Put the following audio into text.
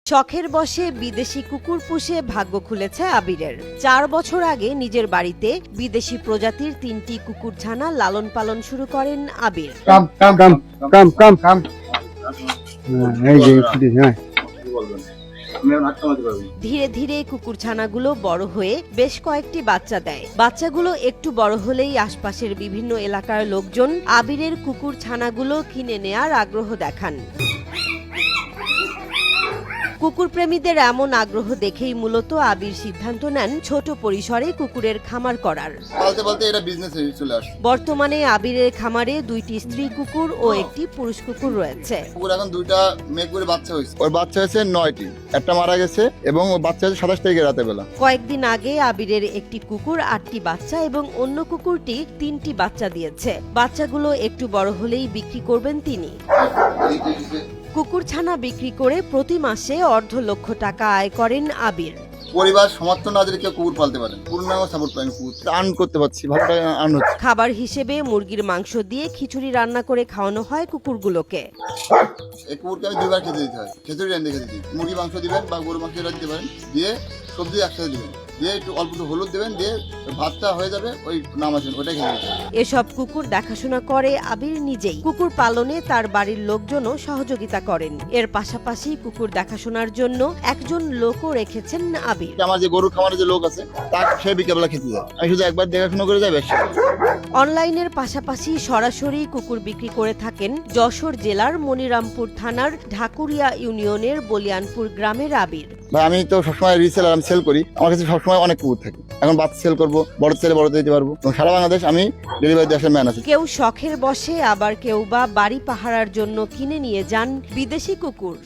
শখের বশে বিদেশি কুকুর পুষে ভাগ্য খুলেছে আবিরের। 4 বছর আগে নিজের বাড়িতে বিদেশি প্রজাতির 3টি কুকুর ছানা লালন পালন শুরু করেন আবির। ধীরে ধীরে কুকুর ছানাগুলো বড় হয়ে বেশ কয়েকটি বাচ্চা দেয়। বাচ্চাগুলো একটু বড় হলেই আশপাশের বিভিন্ন এলাকার লোকজন আবিরের কুকুর ছানাগুলো কিনে নেয়ার আগ্রহ দেখান। কুকুর প্রেমীদের এমন আগ্রহ দেখেই মূলত আবির সিদ্ধান্ত নেন ছোট পরিসরে কুকুরের খামার করার। বর্তমানে আবিরের খামারে 2টি স্ত্রী কুকুর ও একটি পুরুষ কুকুর রয়েছে। এখন 2টা মেয়ে কুকুরের বাচ্চা হয়েছে। ওর বাচ্চা হয়েছে 9টি, একটা মারা গেছে এবং ওর বাচ্চা হয়েছে 27 তারিখে রাতে বেলা। কয়েকদিন আগে আবিরের একটি কুকুর 8টি বাচ্চা এবং অন্য কুকুরটি 3টি বাচ্চা দিয়েছে। বাচ্চাগুলো একটু বড় হলেই বিক্রি করবেন তিনি। কুকুর ছানা বিক্রি করে প্রতি মাসে $250,000 টাকা আয় করেন আবির। পরিবার সমর্থন না দিলে কেউ কুকুর পালতে পারেন, পূর্ণাঙ্গ সাপোর্ট পাই, কুকুর আর্ন করতে পারছি, ভালো টাকা আর্ন হচ্ছে। খাবার হিসেবে মুরগির মাংস দিয়ে খিচুড়ি রান্না করে খাওয়ানো হয় কুকুরগুলোকে। এই কুকুরকে আমি 2বার খেতে দিতে হয়, খিচুড়ি রান্না খেতে দিই। মুরগি মাংস দিবেন বা গরু মাংস দিতে পারেন, দিয়ে সবজি একসাথে দিবেন, দিয়ে একটু অল্প একটু হলুদ দেবেন, দিয়ে ভাতটা হয়ে যাবে, ওই নামাজেন, ওটাই খেতে দিতে হবে। এসব কুকুর দেখাশোনা করে আবির নিজেই। কুকুর পালনে তার বাড়ির লোকজনও সহযোগিতা করেন। এর পাশাপাশি কুকুর দেখাশোনার জন্য একজন লোকও রেখেছেন আবির। আমার যে গরু খামারে যে লোক আছে তাকে সে বিকেলবেলা খেতে যায়, আমি শুধু একবার দেখাশোনা করে যাই। বেশ অনলাইনের পাশাপাশি সরাসরি কুকুর বিক্রি করে থাকেন যশোর জেলার মনিরামপুর থানার ঢাকুরিয়া ইউনিয়নের বলিয়ানপুর গ্রামের আবির। ভাই আমি তো সবসময় রিসেলার, আমি সেল করি, আমার কাছে সবসময় অনেক কুকুর থাকে। এখন বাচ্চা সেল করবো, বড় ছেলে বড় দিতে পারবো, এবং সারা বাংলাদেশ আমি ডেলিভারি দেওয়ার ম্যান আছে। কেউ শখের বশে, আবার কেউ বা বাড়ি পাহারার জন্য কিনে নিয়ে যান বিদেশি কুকুর।